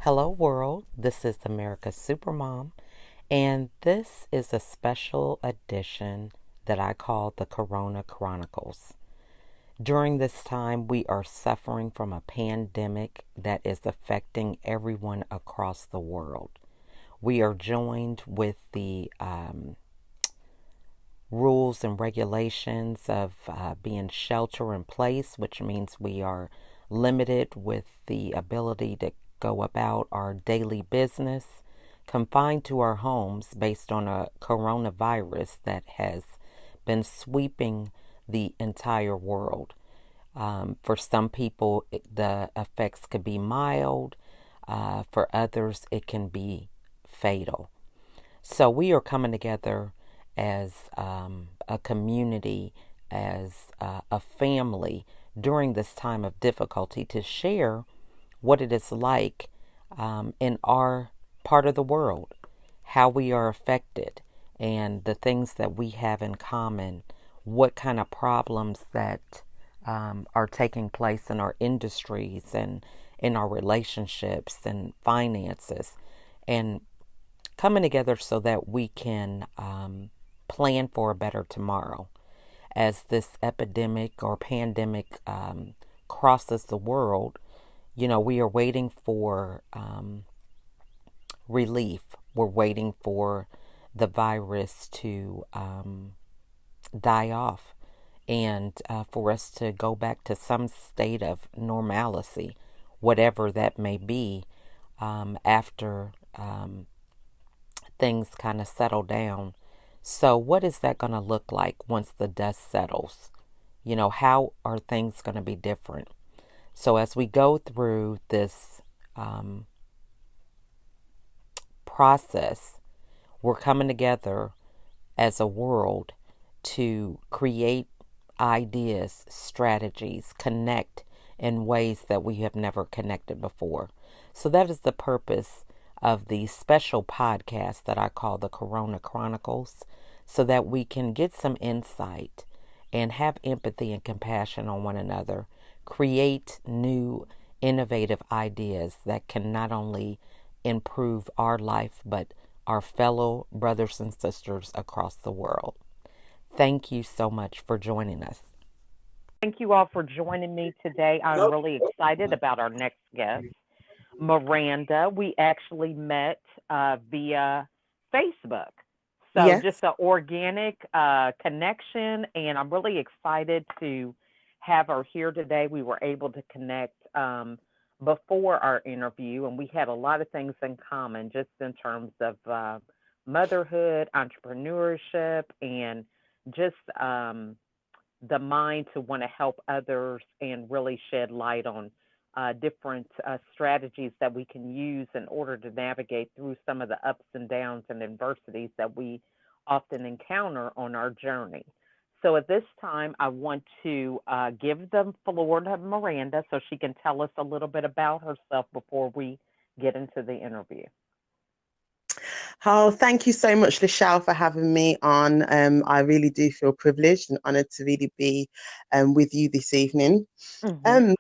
Hello, world. This is America's Supermom, and this is a special edition that I call the Corona Chronicles. During this time, we are suffering from a pandemic that is affecting everyone across the world. We are joined with the rules and regulations of being shelter in place, which means we are limited with the ability to go about our daily business, confined to our homes based on a coronavirus that has been sweeping the entire world. For some people, the effects could be mild. For others, it can be fatal. So we are coming together as a community, as a family during this time of difficulty to share what it is like in our part of the world, how we are affected, and the things that we have in common, what kind of problems that are taking place in our industries and in our relationships and finances, and coming together so that we can plan for a better tomorrow. As this epidemic or pandemic crosses the world, we are waiting for relief. We're waiting for the virus to die off and for us to go back to some state of normalcy, whatever that may be, after things kind of settle down. So, what is that going to look like once the dust settles? How are things going to be different? So, as we go through this process, we're coming together as a world to create ideas, strategies, connect in ways that we have never connected before. So, that is the purpose of the special podcast that I call the Corona Chronicles, so that we can get some insight and have empathy and compassion on one another, create new innovative ideas that can not only improve our life, but our fellow brothers and sisters across the world. Thank you so much for joining us. Thank you all for joining me today. I'm really excited about our next guest, Miranda. We actually met via Facebook. So just Yes. an organic connection, and I'm really excited to have her here today. We were able to connect before our interview, and we had a lot of things in common just in terms of motherhood, entrepreneurship, and just the mind to want to help others and really shed light on different strategies that we can use in order to navigate through some of the ups and downs and adversities that we often encounter on our journey. So at this time, I want to give the floor to Miranda so she can tell us a little bit about herself before we get into the interview. Oh, thank you so much, Lachelle, for having me on. I really do feel privileged and honored to really be with you this evening. Hmm.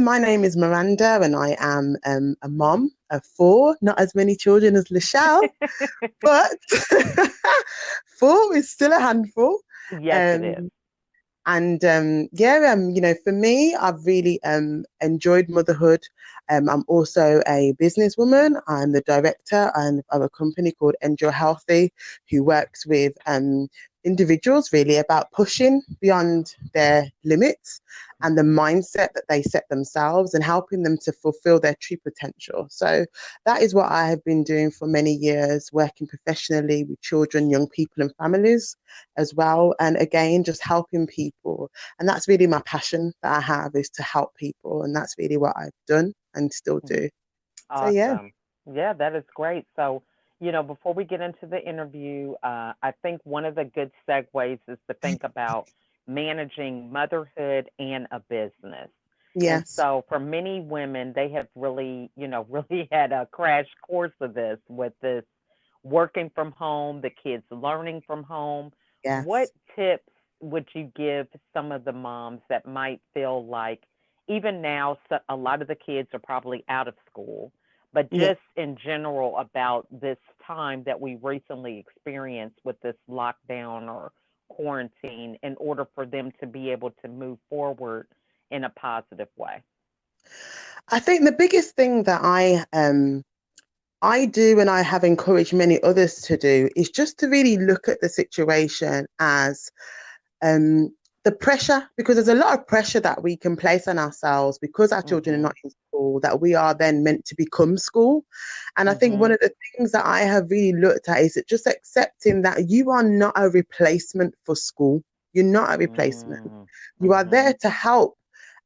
My name is Miranda, and I am a mom of four. Not as many children as Lachelle, but four is still a handful. Yes, it is. Um, for me, I've really enjoyed motherhood. I'm also a businesswoman. I'm the director of a company called Enjoy Healthy, who works with individuals really about pushing beyond their limits and the mindset that they set themselves and helping them to fulfill their true potential. So that is what I have been doing for many years, working professionally with children, young people, and families as well. And again, just helping people. And that's really my passion that I have, is to help people. And that's really what I've done and still do. So, yeah. Awesome. Yeah, that is great. So, before we get into the interview, I think one of the good segues is to think about managing motherhood and a business. And Yes. so for many women, they have really, really had a crash course of this with this working from home, the kids learning from home. What Yes. tips would you give some of the moms that might feel like even now, so a lot of the kids are probably out of school, but Yeah. just in general about this time that we recently experienced with this lockdown or quarantine in order for them to be able to move forward in a positive way. I think the biggest thing that I do and I have encouraged many others to do is just to really look at the situation as um, the pressure, because there's a lot of pressure that we can place on ourselves because our children are not Mhm. in school, that we are then meant to become school. And I think one Mhm. of the things that I have really looked at is just accepting that you are not a replacement for school. You're not a replacement. Mm. You are there Mhm. to help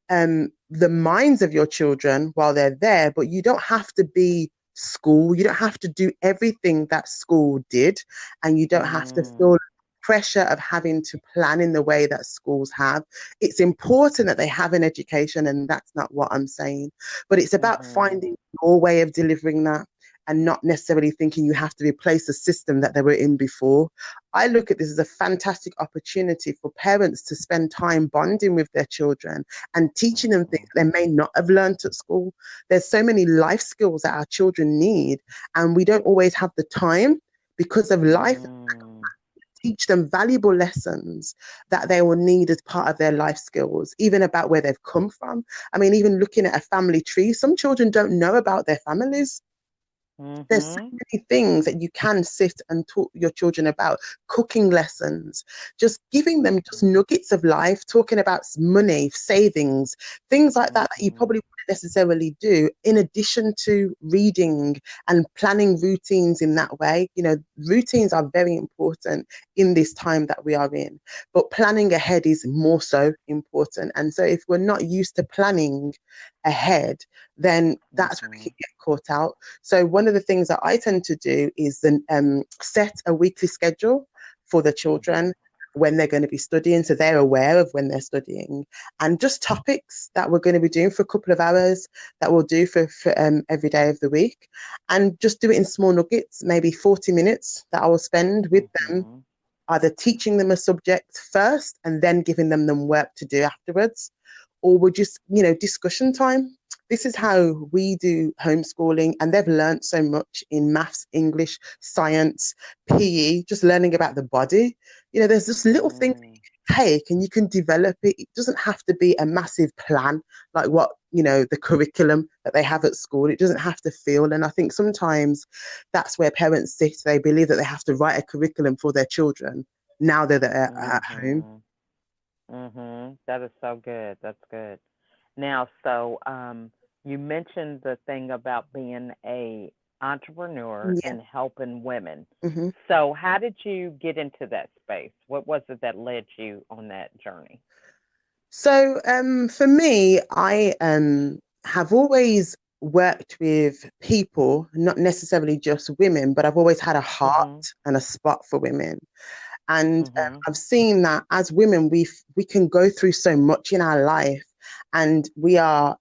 the minds of your children while they're there, but you don't have to be school. You don't have to do everything that school did, and you don't have to feel Mm. pressure of having to plan in the way that schools have. It's important that they have an education, and that's not what I'm saying, but it's about Mhm. finding your way of delivering that and not necessarily thinking you have to replace the system that they were in before. I look at this as a fantastic opportunity for parents to spend time bonding with their children and teaching them things Mhm. they may not have learned at school. There's so many life skills that our children need, and we don't always have the time because of life to Mm. teach them valuable lessons that they will need as part of their life skills, even about where they've come from. I mean, even looking at a family tree, some children don't know about their families. There's so Mhm. many things that you can sit and talk your children about, cooking lessons, just giving them just Mhm. nuggets of life, talking about money, savings, things like that that you Mhm. probably wouldn't necessarily do, in addition to reading and planning routines in that way. You know, routines are very important in this time that we are in, but planning ahead is more so important. And so if we're not used to planning ahead, then that's where we can Mhm. get caught out. So one of the things that I tend to do is then set a weekly schedule for the children Mhm. when they're going to be studying, so they're aware of when they're studying, and just topics that we're going to be doing for a couple of hours that we'll do for every day of the week, and just do it in small nuggets, maybe 40 minutes that I will spend with them, Mhm. either teaching them a subject first and then giving them work to do afterwards, or we're just, discussion time. This is how we do homeschooling, and they've learned so much in maths, English, science, PE, just learning about the body. There's just little things Mm. take and you can develop it. It doesn't have to be a massive plan like what, the curriculum that they have at school. It doesn't have to feel. And I think sometimes that's where parents sit. They believe that they have to write a curriculum for their children now that they're at home. Mhm. Mhm. That is so good. That's good. Now, so you mentioned the thing about being a entrepreneur Yeah. and helping women. Hmm. So, how did you get into that space? What was it that led you on that journey? So for me, I have always worked with people, not necessarily just women, but I've always had a heart Mhm. and a spot for women. And Mhm. I've seen that as women, we can go through so much in our life, and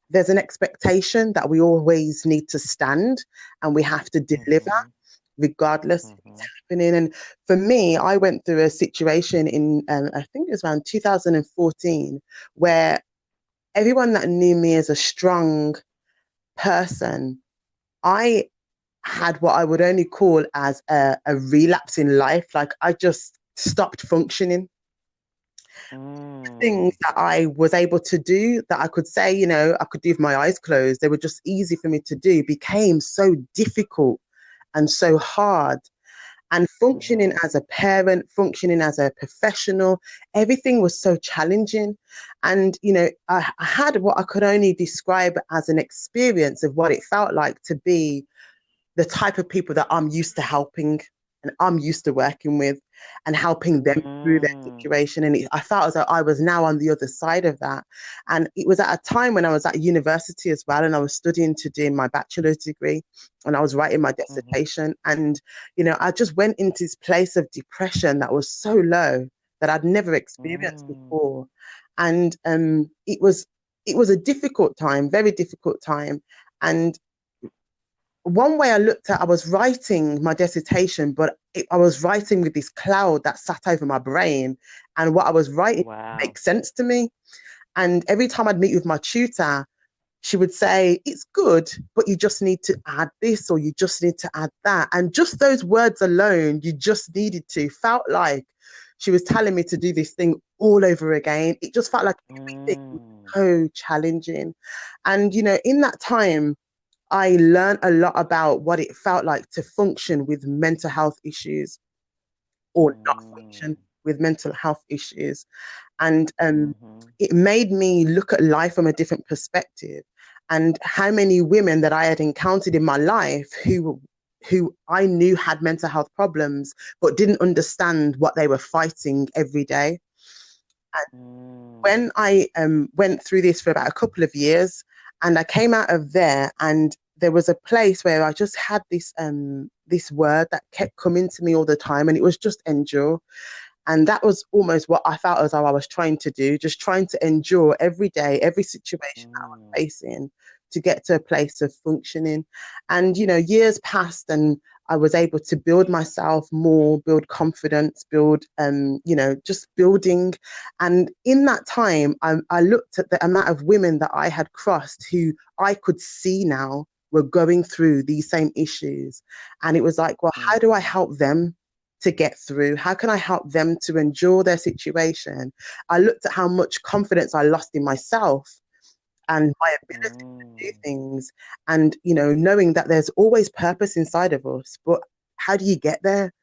there's an expectation that we always need to stand and we have to deliver, Mhm. regardless if it's Mhm. happening. And for me, I went through a situation in I think it was around 2014, where everyone that knew me as a strong person, I had what I would only call as a relapse in life. Like I just stopped functioning. Things Mm. that I was able to do that I could say, I could do with my eyes closed, they were just easy for me to do, became so difficult and so hard. And functioning Mhm. as a parent, functioning as a professional, everything was so challenging. And, I had what I could only describe as an experience of what it felt like to be the type of people that I'm used to helping and I'm used to working with and helping them through their Mm. situation. And I felt as though I was now on the other side of that. And it was at a time when I was at university as well, and I was studying to do my bachelor's degree and I was writing my Mhm. dissertation. And, I just went into this place of depression that was so low that I'd never experienced Mm. before. And it was a difficult time, very difficult time. And one way I looked at, I was writing my dissertation, but I was writing with this cloud that sat over my brain, and what I was writing Wow. makes sense to me. And every time I'd meet with my tutor, she would say, it's good, but you just need to add this or you just need to add that. And just those words alone, you just needed to, felt like she was telling me to do this thing all over again. It just felt like everything was Mm. so challenging. And, in that time, I learned a lot about what it felt like to function with mental health issues or not function Mm. with mental health issues. And Mhm. it made me look at life from a different perspective, and how many women that I had encountered in my life who I knew had mental health problems but didn't understand what they were fighting every day. And Mm. when I went through this for about a couple of years, and I came out of there, and there was a place where I just had this word that kept coming to me all the time, and it was just endure. And that was almost what I felt as though I was trying to do, just trying to endure every day, every situation that I was Mm. facing to get to a place of functioning. And, years passed, and I was able to build myself more, build confidence, build, just building. And in that time, I looked at the amount of women that I had crossed who I could see now were going through these same issues. And it was like, well, how do I Mhm. help them to get through? How can I help them to endure their situation? I looked at how much confidence I lost in myself and my ability to do Mm. things, and knowing that there's always purpose inside of us, but how do you get there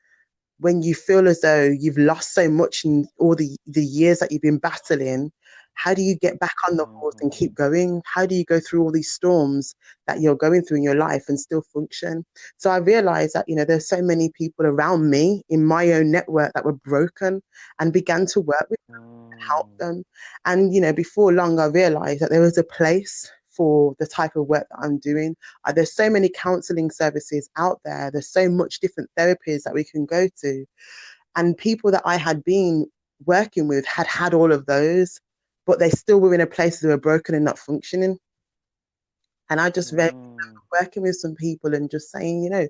when you feel as though you've lost so much in all the years that you've been battling? How do you get back on the horse and Mhm. keep going? How do you go through all these storms that you're going through in your life and still function? So I realized that, there's so many people around me in my own network that were broken, and began to work with and help Mm. them. And, before long, I realized that there was a place for the type of work that I'm doing. There's so many counseling services out there. There's so much different therapies that we can go to. And people that I had been working with had had all of those, but they still were in a place that were broken and not functioning. And I just remember Mm. working with some people and just saying,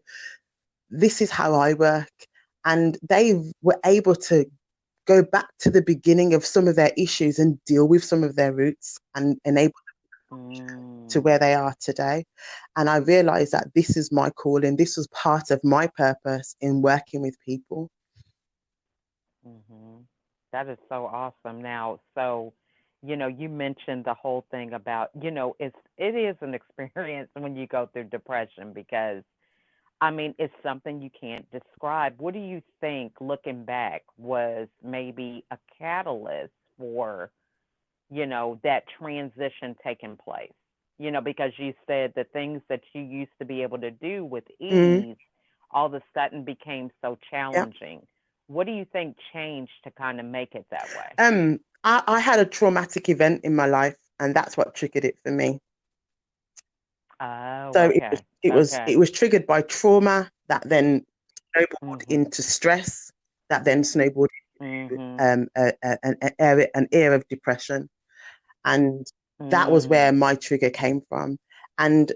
this is how I work. And they were able to go back to the beginning of some of their issues and deal with some of their roots and enable to Mm. where they are today. And I realized that this is my calling. This was part of my purpose in working with people. Mhm. That is so awesome. Now, so you mentioned the whole thing about, it is an experience when you go through depression because I mean, it's something you can't describe. What do you think, looking back, was maybe a catalyst for, that transition taking place? Because you said the things that you used to be able to do with Mm, ease all of a sudden became so yeah. challenging. What do you think changed to kind of make it that way? I had a traumatic event in my life, and that's what triggered it for me. Oh, So it was okay. it was Okay. it was triggered by trauma that then snowballed Mhm. into stress, that then snowballed into Mhm. an era of depression, and that was where Mm. my trigger came from. And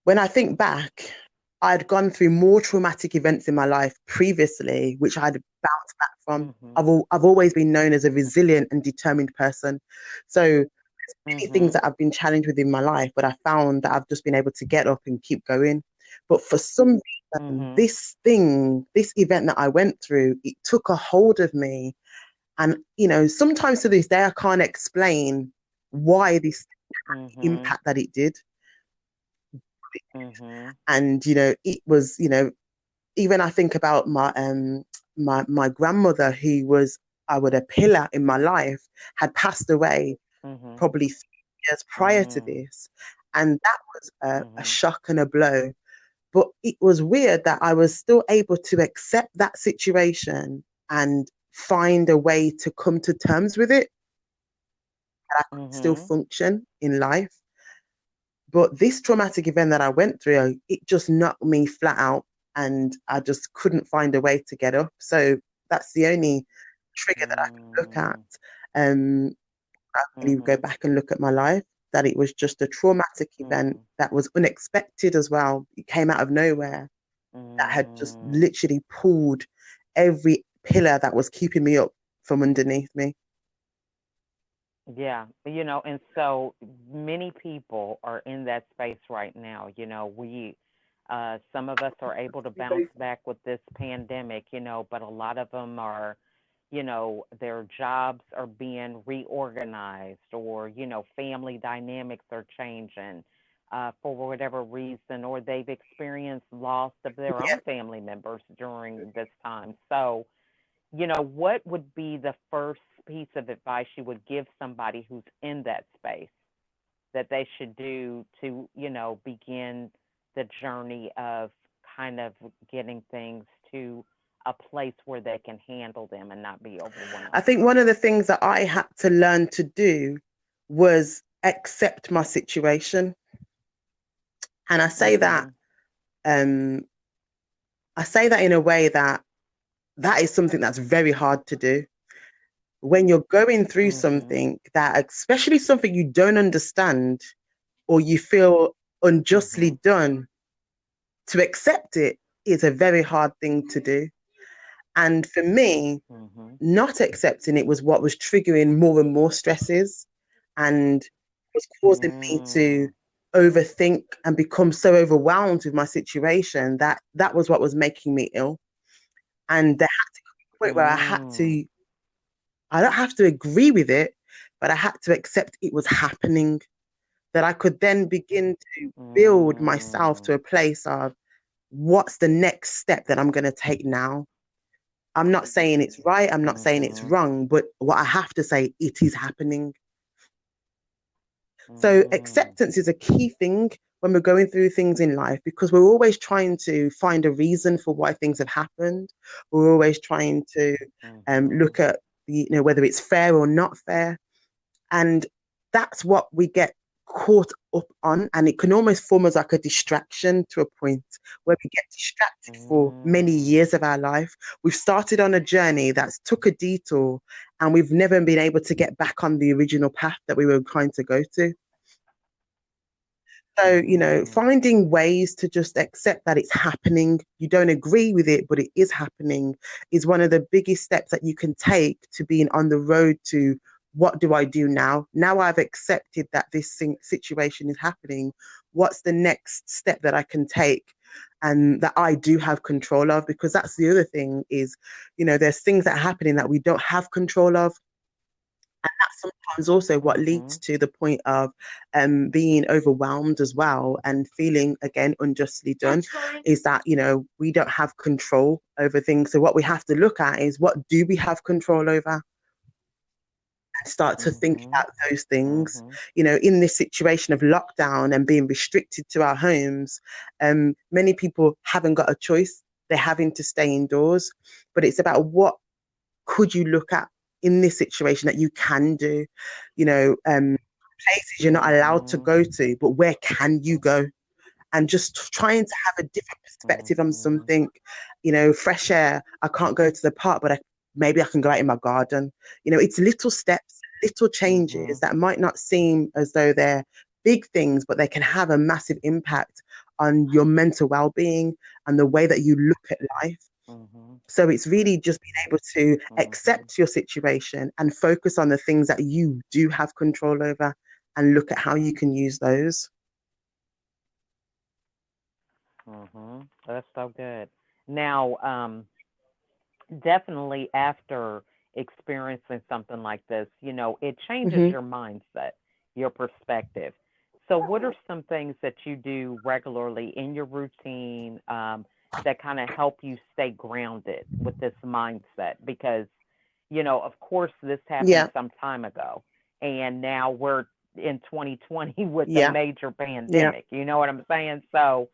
when I think back, I'd gone through more traumatic events in my life previously, which I'd bounced back from. Mhm. I've always been known as a resilient and determined person. So many things Mhm. that I've been challenged with in my life, but I found that I've just been able to get up and keep going. But for some reason, Mhm. this event that I went through, it took a hold of me. And, sometimes to this day, I can't explain why this Mhm. impact that it did. Mhm. And, it was, even I think about my grandmother, who was, I would, a pillar in my life, had passed away Mhm. probably 3 years prior to Mm. this. And that was a Mhm. shock and a blow. But it was weird that I was still able to accept that situation and find a way to come to terms with it, that I could still Mhm. function in life. But this traumatic event that I went through, it just knocked me flat out, and I just couldn't find a way to get up. So that's the only trigger that I can look at. Mm. Um, I really go Mhm. back and look at my life, that it was just a traumatic event Mhm. that was unexpected as well. It came out of nowhere, that had just Mm. literally pulled every pillar that was keeping me up from underneath me. Yeah, and so many people are in that space right now. Some of us are able to bounce back with this pandemic, but a lot of them are, their jobs are being reorganized, or, family dynamics are changing for whatever reason, or they've experienced loss of their Yeah. own family members during this time. So, what would be the first piece of advice you would give somebody who's in that space that they should do to, begin the journey of kind of getting things to a place where they can handle them and not be I overwhelmed? think one of the things that I had to learn to do was accept my situation. And Mhm. um, I say that in a way that that is something that's very hard to do. When you're going through Mhm. something that, especially something you don't understand or you feel unjustly Mhm. done, to accept it is a very hard thing to do. And for me, Mhm. not accepting it was what was triggering more and more stresses and was causing me to Mm. overthink and become so overwhelmed with my situation that that was what was making me ill. And there had to come a point where Mm. I don't have to agree with it, but I had to accept it was happening, that I could then begin to build myself to Mm. a place of what's the next step that I'm going to take now. I'm not saying it's right, I'm not saying it's Mhm. wrong, but what I have to say, it is happening. So Mm. acceptance is a key thing when we're going through things in life because we're always trying to find a reason for why things have happened. We're always trying to look Mhm. at whether it's fair or not fair. And that's what we get caught up on. And it can almost form as like a distraction to a point where we get distracted for many Mm. years of our life. We've started on a journey that's took a detour and we've never been able to get back on the original path that we were trying to go to. So, Mhm. finding ways to just accept that it's happening, you don't agree with it, but it is happening, is one of the biggest steps that you can take to being on the road to what do I do now? Now I've accepted that this situation is happening. What's the next step that I can take and that I do have control of? Because that's the other thing is, there's things that are happening that we don't have control of, that's sometimes also what leads Mhm. to the point of being overwhelmed as well and feeling again unjustly done is that we don't have control over things. So what we have to look at is what do we have control over, and start to think Mhm. about those things. Mhm. In this situation of lockdown and being restricted to our homes, many people haven't got a choice, they're having to stay indoors, but it's about what could you look at in this situation that you can do, you know, um, places you're not allowed to Mhm. go to, but where can you go? And just trying to have a different perspective on Mhm. something, fresh air. I can't go to the park, but maybe I can go out in my garden. It's little steps, little changes Mhm. that might not seem as though they're big things, but they can have a massive impact on your mental well-being and the way that you look at life. Mhm. So it's really just being able to Mhm. accept your situation and focus on the things that you do have control over and look at how you can use those. Mhm. That's so good. Now, definitely after experiencing something like this, it changes Hmm. your mindset, your perspective. So, what are some things that you do regularly in your routine that kind of help you stay grounded with this mindset? Because, of course, this happened Yeah, some time ago, and now we're in 2020 with a yeah, major yeah. pandemic. You know what I'm saying? So,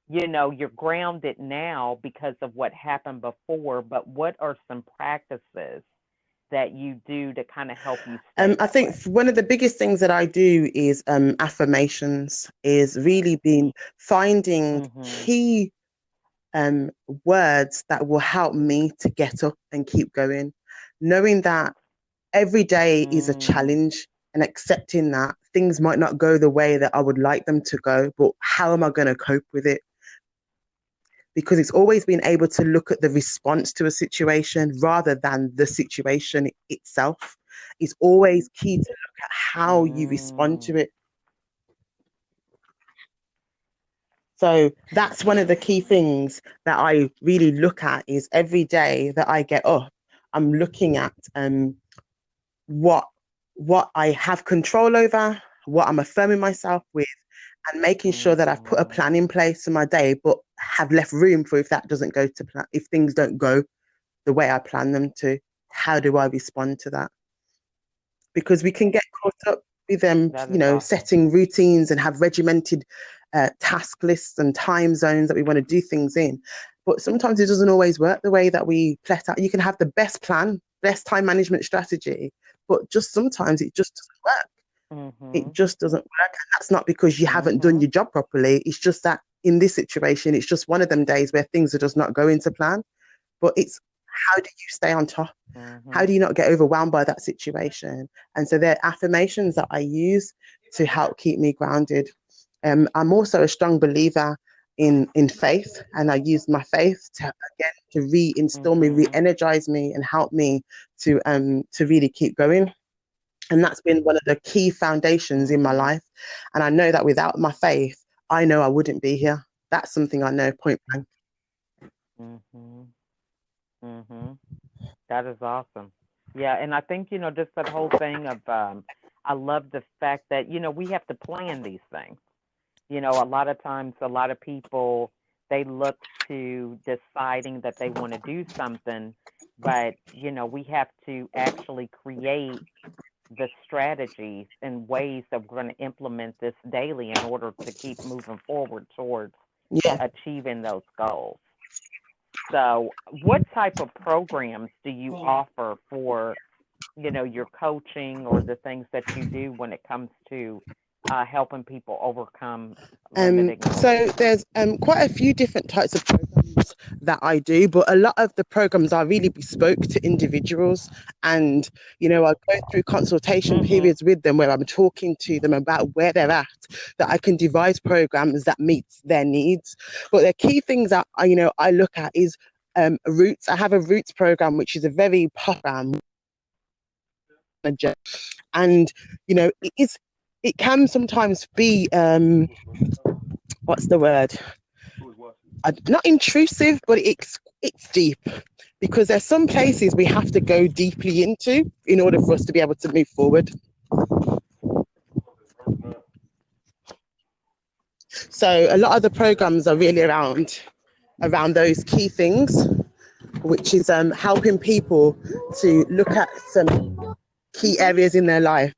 you're grounded now because of what happened before, but what are some practices that you do to kind of help you stay I that think way? one of the biggest things that I do is affirmations, is really being finding Mhm. key um, words that will help me to get up and keep going, knowing that every day is a Mm. challenge and accepting that things might not go the way that I would like them to go, but how am I going to cope with it? Because it's always been able to look at the response to a situation rather than the situation itself. It's always key to look at how you respond Mm, to it. So that's one of the key things that I really look at is every day that I get up, I'm looking at what what I have control over, what I'm affirming myself with, and making sure that I've put a mhm, plan in place for my day, but have left room for if that doesn't go to plan, if things don't go the way I plan them to, how do I respond to that? Because we can get caught up with them, that is awesome. setting routines and have regimented task lists and time zones that we want to do things in. But sometimes it doesn't always work the way that we plot out. You can have the best plan, best time management strategy, but just sometimes it just doesn't work. It Mhm, just doesn't work. And that's not because you haven't done mhm, your job properly. It's just that in this situation, it's just one of them days where things are just not going to plan. But it's how do you stay on top? How mhm, do you not get overwhelmed by that situation? And so they're affirmations that I use to help keep me grounded. I'm also a strong believer in faith, and I use my faith to again to reinstill me, mhm, re-energize me, and help me to really keep going. And that's been one of the key foundations in my mhm, life. And I know that without my faith, I know I wouldn't be here. That's something I know point blank. mhm, mhm. That is awesome. Yeah, and I think, just that whole thing of I love the fact that, we have to plan these things. A lot of times a lot of people they look to deciding that they want to do something, but, we have to actually create the strategies and ways that we're going to implement this daily in order to keep moving forward towards Yeah. achieving those goals. So, what type of programs do you offer for, your coaching or the things that you do when it comes to helping people overcome limiting So beliefs? there's quite a few different types of programs that I do, but a lot of the programs are really bespoke to individuals. And, I go through consultation Mhm. periods with them where I'm talking to them about where they're at, that I can devise programs that meets their needs. But the key things that I look at is roots. I have a roots program, which is a very popular and it can sometimes be what's the word, not intrusive, but it's deep because there's some places we have to go deeply into in order for us to be able to move forward. So a lot of the programs are really around those key things, which is helping people to look at some key areas in their life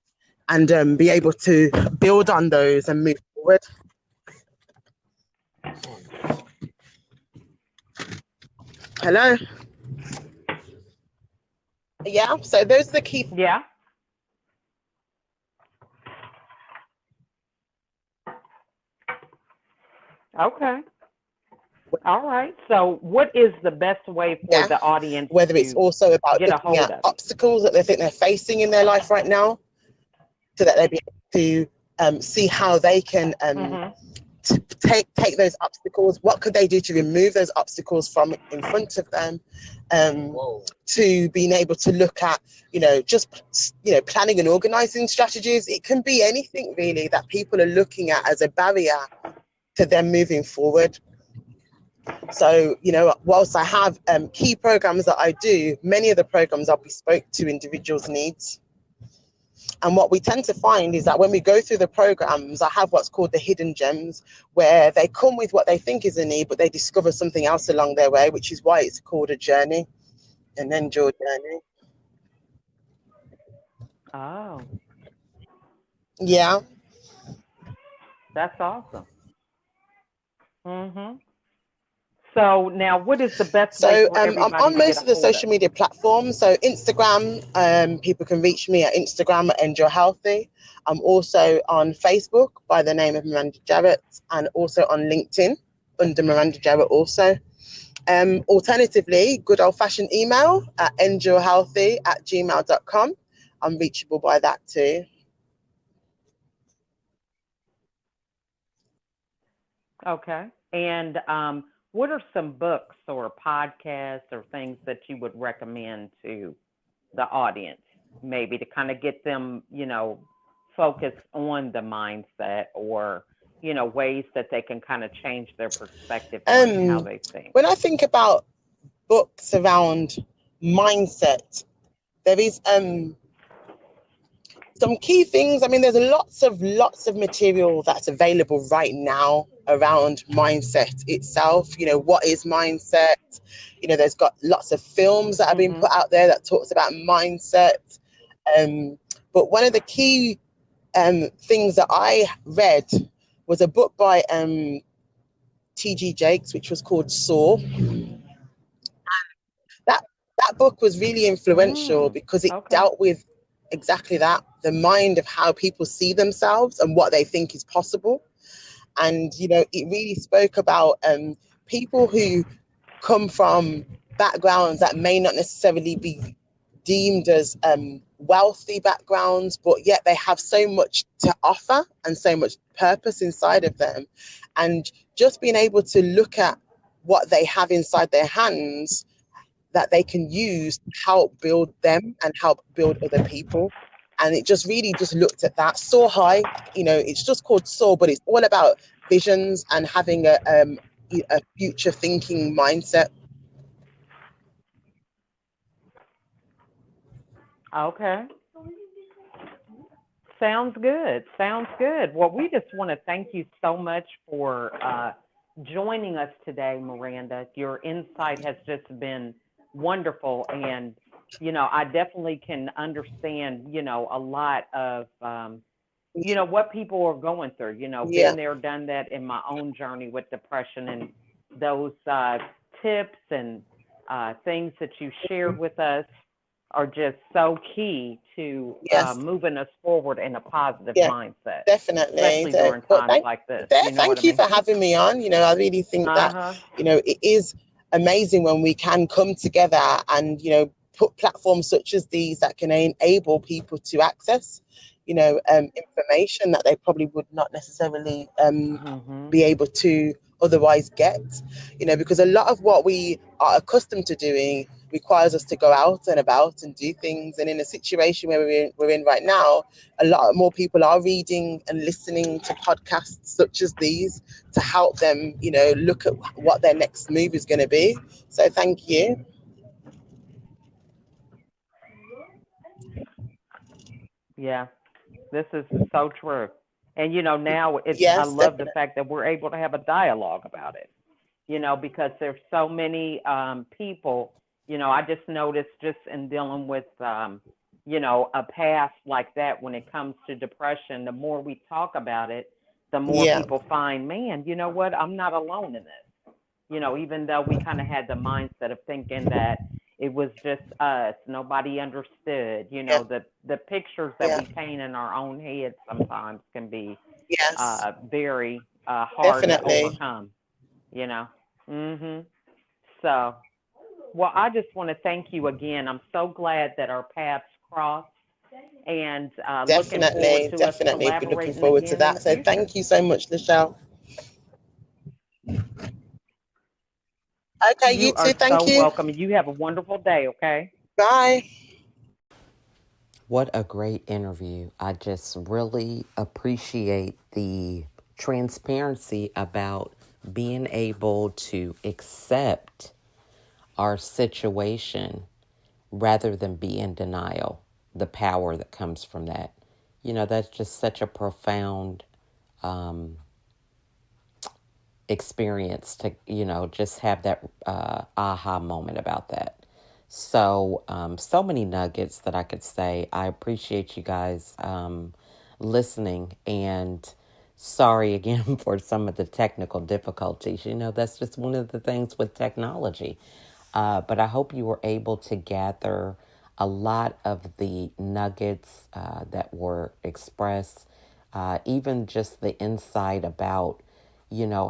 and be able to build on those and move forward. Hello. Yeah, so those are the key. Yeah. Okay. All right. So, what is the best way for Yeah, the audience whether it's to also about get a looking hold at of you? obstacles that they think they're facing in their life right now, so that they be able to see how they can Mhm. take those obstacles. What could they do to remove those obstacles from in front of them? Um, to being able to look at, just planning and organizing strategies. It can be anything really that people are looking at as a barrier to them moving forward. So, whilst I have key programs that I do, many of the programs are bespoke to individuals' needs. And what we tend to find is that when we go through the programs, I have what's called the hidden gems, where they come with what they think is a need, but they discover something else along their way, which is why it's called a journey, an endure journey. Oh, Yeah. that's awesome. Mhm. So, now what is the best way So for I'm everybody on to get most a of the hold of social media platforms. So Instagram, people can reach me at Instagram at Endure Healthy. I'm also on Facebook by the name of Miranda Jarrett, and also on LinkedIn under Miranda Jarrett also. Alternatively, good old fashioned email at endurehealthy@gmail.com. I'm reachable by that too. you? Okay. And what are some books or podcasts or things that you would recommend to the audience, maybe to kind of get them, focus on the mindset or, ways that they can kind of change their perspective on how Um, they think. when I think about books around mindset, there is some key things. I mean, there's lots of material that's available right now around mindset itself. What is mindset? There's got lots of films that have been Mm-hmm. put out there that talks about mindset. Um, but one of the key things that I read was a book by T.G. Jakes, which was called Saw. That that book was really influential Mm. because it Okay. dealt with exactly that, the mind of how people see themselves and what they think is possible. And it really spoke about people who come from backgrounds that may not necessarily be deemed as wealthy backgrounds, but yet they have so much to offer and so much purpose inside of them. And just being able to look at what they have inside their hands that they can use to help build them and help build other people. And it just really just looked at that. Soar High, it's just called Soar, but it's all about visions and having a future thinking mindset. Okay. Sounds good. Sounds good. Well, we just want to thank you so much for joining us today, Miranda. Your insight has just been wonderful. And, I definitely can understand, a lot of, what people are going through. Yeah. Been there, done that in my own journey with depression, and those tips and things that you shared with us are just so key to Yes. moving us forward in a positive Yeah. mindset, Definitely. especially during But times like this. You know what I thank you mean? for having me on. I really think Uh that, huh. it is amazing when we can come together and, put platforms such as these that can enable people to access, information that they probably would not necessarily Mhm. be able to otherwise get, because a lot of what we are accustomed to doing requires us to go out and about and do things. And in a situation where we're in right now, a lot more people are reading and listening to podcasts such as these to help them, look at what their next move is going to be. So thank you. Yeah, this is so true. And now I Yes, love the definitely. fact that we're able to have a dialogue about it. Because there's so many people. I just noticed just in dealing with a past like that when it comes to depression. The more we talk about it, the more Yeah, people find, man, you know what? I'm not alone in this. Even though we kind of had the mindset of thinking that it was just us, nobody understood. yeah, The pictures that yeah. we paint in our own heads sometimes can be Yes, very hard to definitely. overcome. You know. Mhm. So, well, I just want to thank you again. I'm so glad that our paths crossed, and looking forward Definitely, to us definitely be looking collaborating forward to again in the that. So future. thank you so much, Michelle. Okay, you You too. are Thank so you. welcome, and you have a wonderful day. Okay. Bye. What a great interview. I just really appreciate the transparency about being able to accept our situation rather than be in denial, the power that comes from that. That's just such a profound um, experience to, just have that aha moment about that. So, so many nuggets that I could say. I appreciate you guys listening, and sorry again for some of the technical difficulties. That's just one of the things with technology. But I hope you were able to gather a lot of the nuggets that were expressed, even just the insight about,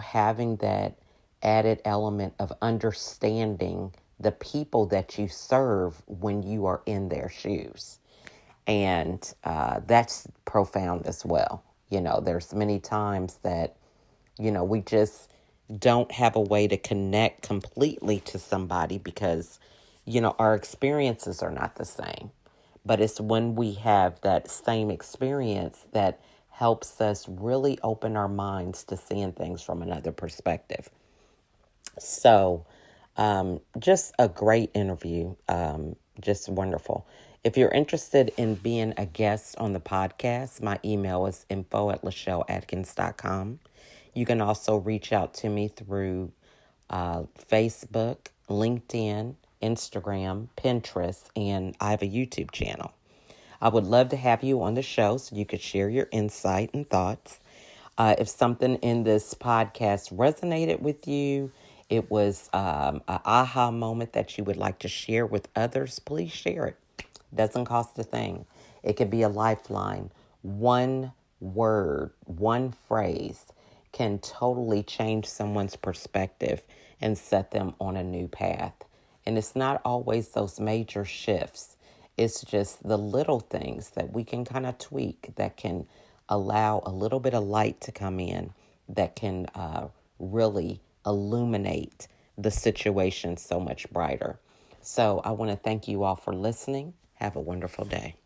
having that added element of understanding the people that you serve when you are in their shoes. And that's profound as well. There's many times that, we just don't have a way to connect completely to somebody because, our experiences are not the same. But it's when we have that same experience that helps us really open our minds to seeing things from another perspective. So, just a great interview. Just wonderful. If you're interested in being a guest on the podcast, my email is info@LachelleAtkins.com. You can also reach out to me through Facebook, LinkedIn, Instagram, Pinterest, and I have a YouTube channel. I would love to have you on the show so you could share your insight and thoughts. If something in this podcast resonated with you, it was an aha moment that you would like to share with others, please share it. Doesn't cost a thing. It could be a lifeline. One word, one phrase can totally change someone's perspective and set them on a new path. And it's not always those major shifts. It's just the little things that we can kind of tweak that can allow a little bit of light to come in that can really illuminate the situation so much brighter. So I want to thank you all for listening. Have a wonderful day.